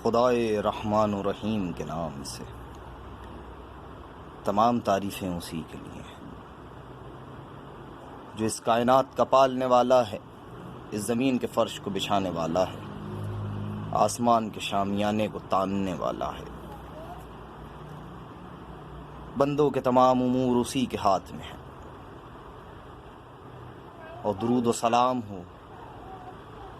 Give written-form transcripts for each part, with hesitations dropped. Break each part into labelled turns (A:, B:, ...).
A: خدائے رحمان و رحیم کے نام سے تمام تعریفیں اسی کے لیے ہیں جو اس کائنات کا پالنے والا ہے، اس زمین کے فرش کو بچھانے والا ہے، آسمان کے شامیانے کو تاننے والا ہے۔ بندوں کے تمام امور اسی کے ہاتھ میں ہیں، اور درود و سلام ہو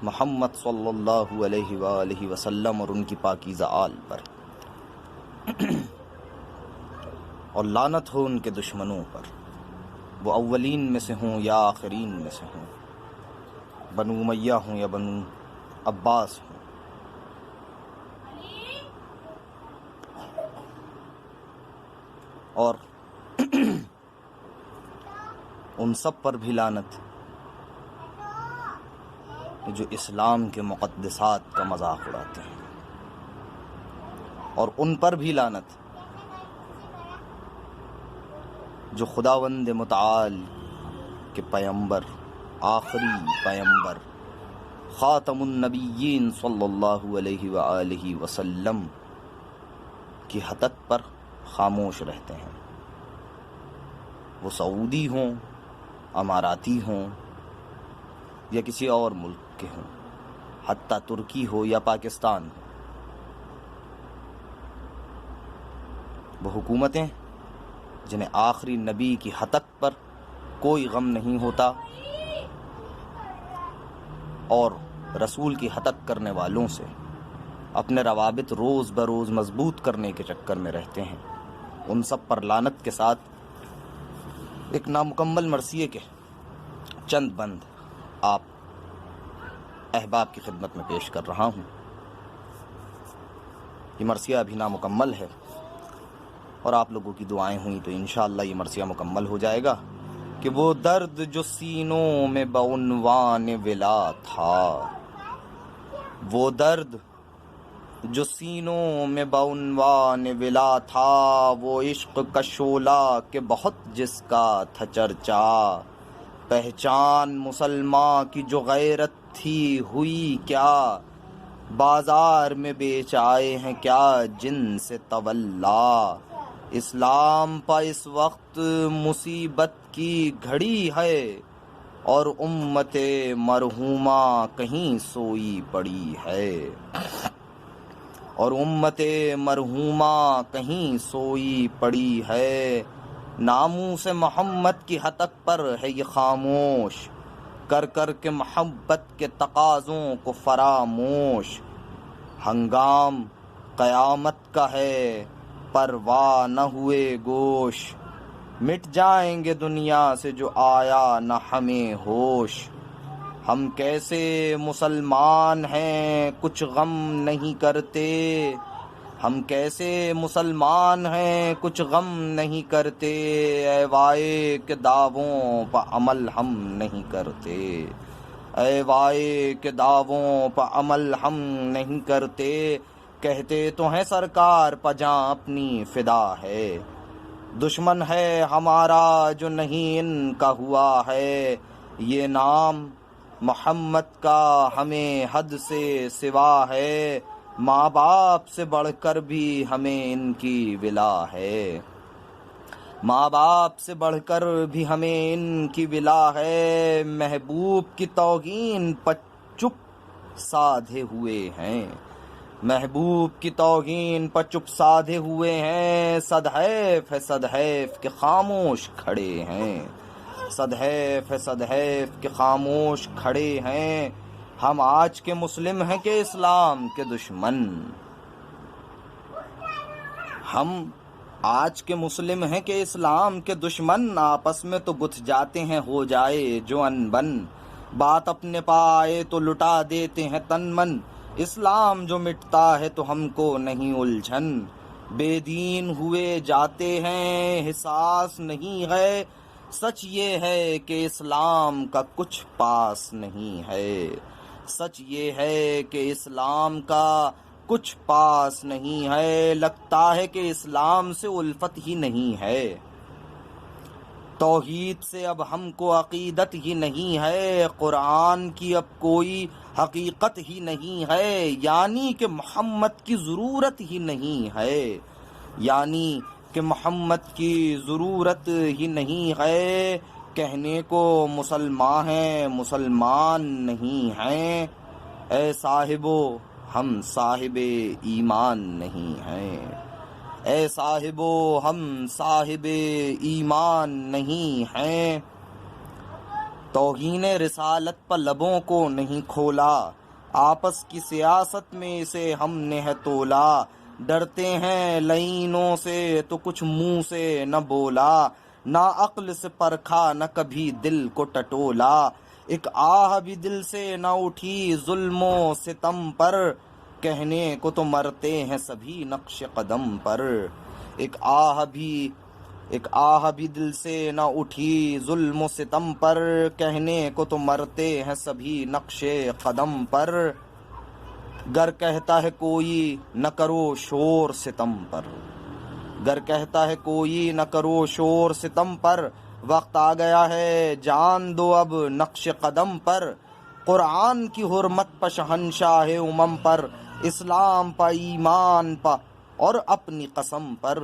A: محمد صلی اللہ علیہ وآلہ وسلم اور ان کی پاکیزہ آل پر، اور لعنت ہو ان کے دشمنوں پر، وہ اولین میں سے ہوں یا آخرین میں سے ہوں، بنو امیہ ہوں یا بنو عباس ہوں۔ اور ان سب پر بھی لعنت جو اسلام کے مقدسات کا مذاق اڑاتے ہیں، اور ان پر بھی لعنت جو خداوند متعال کے پیمبر، آخری پیمبر، خاتم النبیین صلی اللہ علیہ وآلہ وسلم کی ہتک پر خاموش رہتے ہیں۔ وہ سعودی ہوں، اماراتی ہوں، یا کسی اور ملک کے ہوں، حتیٰ ترکی ہو یا پاکستان ہو، وہ حکومتیں جنہیں آخری نبی کی ہتک پر کوئی غم نہیں ہوتا اور رسول کی ہتک کرنے والوں سے اپنے روابط روز بروز مضبوط کرنے کے چکر میں رہتے ہیں، ان سب پر لعنت کے ساتھ ایک نامکمل مرثیے کے چند بند آپ احباب کی خدمت میں پیش کر رہا ہوں۔ یہ مرثیہ ابھی نامکمل ہے، اور آپ لوگوں کی دعائیں ہوئیں تو انشاءاللہ یہ مرثیہ مکمل ہو جائے گا کہ وہ درد جو سینوں میں بعنوان ولا تھا، وہ درد جو سینوں میں بعنوان ولا تھا، وہ عشق کا شعلہ کہ بہت جس کا تھا چرچا، پہچان مسلمان کی جو غیرت تھی ہوئی کیا، بازار میں بیچ آئے ہیں کیا جن سے تولا، اسلام پا اس وقت مصیبت کی گھڑی ہے، اور امت مرحومہ کہیں سوئی پڑی ہے، اور امت مرحومہ کہیں سوئی پڑی ہے، ناموس محمد کی ہتک پر ہے یہ خاموش، کر کر کے محبت کے تقاضوں کو فراموش، ہنگام قیامت کا ہے پرواہ نہ ہوئے گوش، مٹ جائیں گے دنیا سے جو آیا نہ ہمیں ہوش، ہم کیسے مسلمان ہیں کچھ غم نہیں کرتے، ہم کیسے مسلمان ہیں کچھ غم نہیں کرتے، اے وائے کے دعووں پہ عمل ہم نہیں کرتے، اے وائے کے دعووں پہ عمل ہم نہیں کرتے، کہتے تو ہیں سرکار پہ جاں اپنی فدا ہے، دشمن ہے ہمارا جو نہیں ان کا ہوا ہے، یہ نام محمد کا ہمیں حد سے سوا ہے، ماں باپ سے بڑھ کر بھی ہمیں ان کی ولا ہے، ماں باپ سے بڑھ کر بھی ہمیں ان کی ولا ہے، محبوب کی توہین پر چپ سادھے ہوئے ہیں، محبوب کی توہین پر چپ سادھے ہوئے ہیں، صدحیف ہے صدحیف کہ خاموش کھڑے ہیں، صدحیف ہے صدحیف کہ خاموش کھڑے ہیں، ہم آج کے مسلم ہیں کہ اسلام کے دشمن، ہم آج کے مسلم ہیں کہ اسلام کے دشمن، آپس میں تو گتھ جاتے ہیں ہو جائے جو انبن، بات اپنے پائے تو لٹا دیتے ہیں تن من، اسلام جو مٹتا ہے تو ہم کو نہیں الجھن، بے دین ہوئے جاتے ہیں احساس نہیں ہے، سچ یہ ہے کہ اسلام کا کچھ پاس نہیں ہے، سچ یہ ہے کہ اسلام کا کچھ پاس نہیں ہے، لگتا ہے کہ اسلام سے الفت ہی نہیں ہے، توحید سے اب ہم کو عقیدت ہی نہیں ہے، قرآن کی اب کوئی حقیقت ہی نہیں ہے، یعنی کہ محمد کی ضرورت ہی نہیں ہے، یعنی کہ محمد کی ضرورت ہی نہیں ہے، کہنے کو مسلمان ہیں مسلمان نہیں ہیں، اے صاحبو ہم صاحب ایمان نہیں ہیں، اے صاحبو ہم صاحب ایمان نہیں ہیں۔ توہین رسالت پر لبوں کو نہیں کھولا، آپس کی سیاست میں اسے ہم نے ہے تولا، ڈرتے ہیں لعینوں سے تو کچھ منہ سے نہ بولا، نہ عقل سے پرکھا نہ کبھی دل کو ٹٹولا، ایک آہ بھی دل سے نہ اٹھی ظلم و ستم پر، کہنے کو تو مرتے ہیں سبھی نقش قدم پر، ایک آہ بھی دل سے نہ اٹھی ظلم و ستم پر، کہنے کو تو مرتے ہیں سبھی نقش قدم پر، گر کہتا ہے کوئی نہ کرو شور ستم پر، گر کہتا ہے کوئی نہ کرو شور ستم پر، وقت آ گیا ہے جان دو اب نقش قدم پر، قرآن کی حرمت پہ شہنشاہ امم پر، اسلام پہ ایمان پہ اور اپنی قسم پر،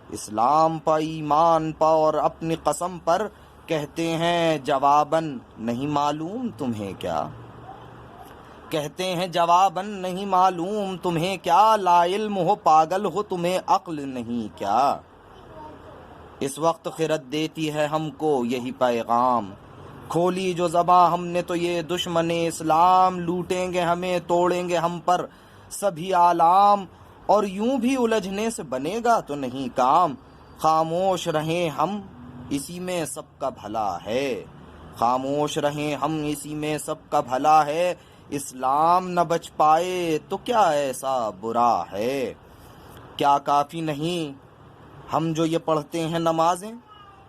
A: اسلام پہ ایمان پہ اور اپنی قسم پر، کہتے ہیں جواباً نہیں معلوم تمہیں کیا، کہتے ہیں جواباً نہیں معلوم تمہیں کیا، لا علم ہو پاگل ہو تمہیں عقل نہیں کیا، اس وقت خرد دیتی ہے ہم کو یہی پیغام، کھولی جو زباں ہم نے تو یہ دشمن اسلام، لوٹیں گے ہمیں توڑیں گے ہم پر سبھی عالم، اور یوں بھی الجھنے سے بنے گا تو نہیں کام، خاموش رہیں ہم اسی میں سب کا بھلا ہے، خاموش رہیں ہم اسی میں سب کا بھلا ہے، اسلام نہ بچ پائے تو کیا ایسا برا ہے، کیا کافی نہیں ہم جو یہ پڑھتے ہیں نمازیں،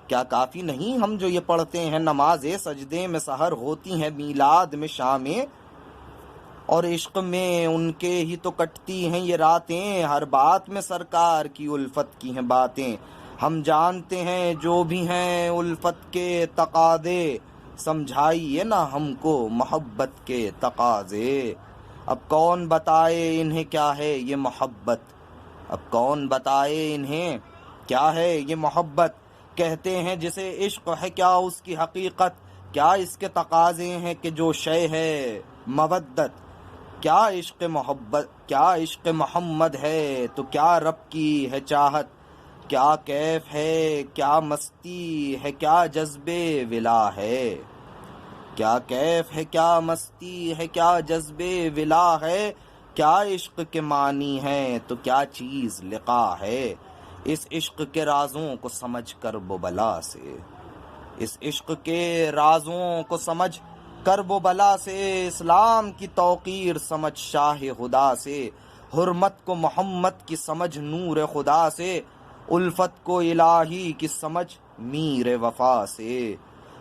A: کیا کافی نہیں ہم جو یہ پڑھتے ہیں نمازیں، سجدے میں سحر ہوتی ہیں میلاد میں شامیں، اور عشق میں ان کے ہی تو کٹتی ہیں یہ راتیں، ہر بات میں سرکار کی الفت کی ہیں باتیں، ہم جانتے ہیں جو بھی ہیں الفت کے تقاضے، سمجھائیے نا ہم کو محبت کے تقاضے، اب کون بتائے انہیں کیا ہے یہ محبت، اب کون بتائے انہیں کیا ہے یہ محبت، کہتے ہیں جسے عشق ہے کیا اس کی حقیقت، کیا اس کے تقاضے ہیں کہ جو شے ہے مودت، کیا عشق محبت کیا عشق محمد ہے تو کیا رب کی ہے چاہت، کیا کیف ہے کیا مستی ہے کیا جذب ولا ہے، کیا کیف ہے کیا مستی ہے کیا جذب ولا ہے، کیا عشق کے معنی ہے تو کیا چیز لقا ہے، اس عشق کے رازوں کو سمجھ کرب و بلا سے، اس عشق کے رازوں کو سمجھ کرب و بلا سے، اسلام کی توقیر سمجھ شاہ خدا سے، حرمت کو محمد کی سمجھ نور خدا سے، الفت کو الہی کی سمجھ میر وفا سے،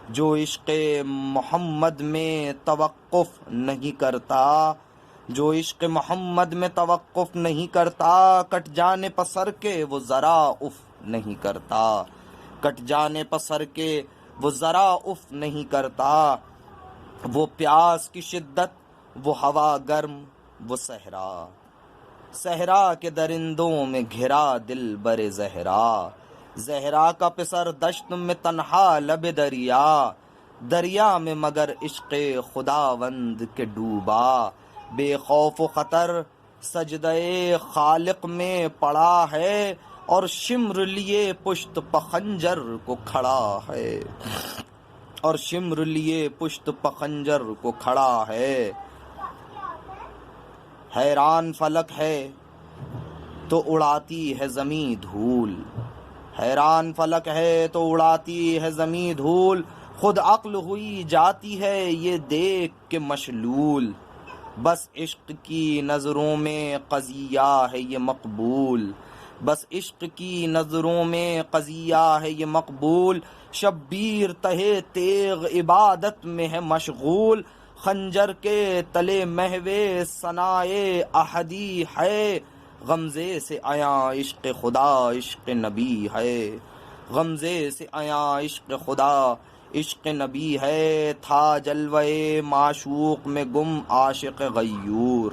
A: جو عشق محمد میں توقف نہیں کرتا، جو عشق محمد میں توقف نہیں کرتا، کٹ جانے پر سر کے وہ ذرا اف نہیں کرتا، کٹ جانے پر سر کے وہ ذرا اف نہیں کرتا، وہ پیاس کی شدت وہ ہوا گرم وہ صحرا، صحرا کے درندوں میں گھرا دل بر زہرا، زہرا کا پسر دشت میں تنہا لب دریا، دریا میں مگر عشق خداوند کے ڈوبا، بے خوف و خطر سجدے خالق میں پڑا ہے، اور شمر لیے پشت پخنجر کو کھڑا ہے، اور شمر لیے پشت پخنجر کو کھڑا ہے، حیران فلک ہے تو اڑاتی ہے زمیں دھول، حیران فلک ہے تو اڑاتی ہے زمیں دھول، خود عقل ہوئی جاتی ہے یہ دیکھ کے مشلول، بس عشق کی نظروں میں قضیہ ہے یہ مقبول، بس عشق کی نظروں میں قضیہ ہے یہ مقبول، شبیر تہے تیغ عبادت میں ہے مشغول، خنجر کے تلے محو ثنائے احدی ہے، غمزے سے آیا عشق خدا عشق نبی ہے، غمزے سے آیا عشق خدا عشق نبی ہے تھا جلوے معشوق میں گم عاشق غیور،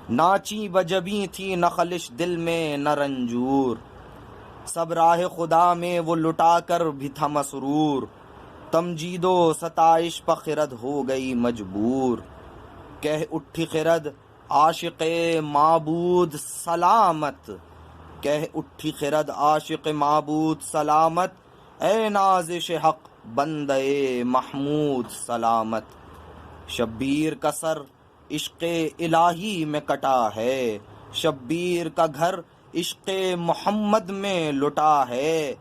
A: ناچی بجبی تھی نہ خلش دل میں نہ رنجور، سب راہ خدا میں وہ لٹا کر بھی تھا مسرور، تمجید و ستائش پہ خرد ہو گئی مجبور، کہہ اٹھی خرد عاشق معبود سلامت، کہہ اٹھی خرد عاشق معبود سلامت، اے نازش حق بندے محمود سلامت، شبیر کا سر عشق الہی میں کٹا ہے، شبیر کا گھر عشق محمد میں لٹا ہے،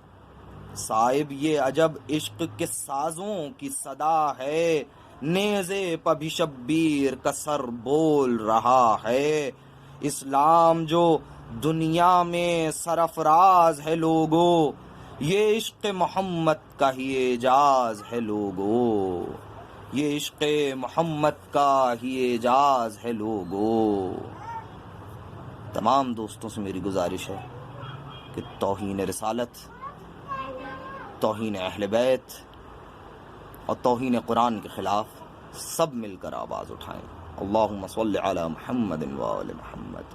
A: صاحب یہ عجب عشق کے سازوں کی صدا ہے، نیزے پہ بھی شبیر کا سر بول رہا ہے، اسلام جو دنیا میں سرفراز ہے لوگو، یہ عشق محمد کا ہی اعجاز ہے لوگو، یہ عشق محمد کا ہی اعجاز ہے لوگو۔ تمام دوستوں سے میری گزارش ہے کہ توہین رسالت، توہین اہل بیت اور توہین قرآن کے خلاف سب مل کر آواز اٹھائیں۔ اللہم صلی علی محمد و آل محمد۔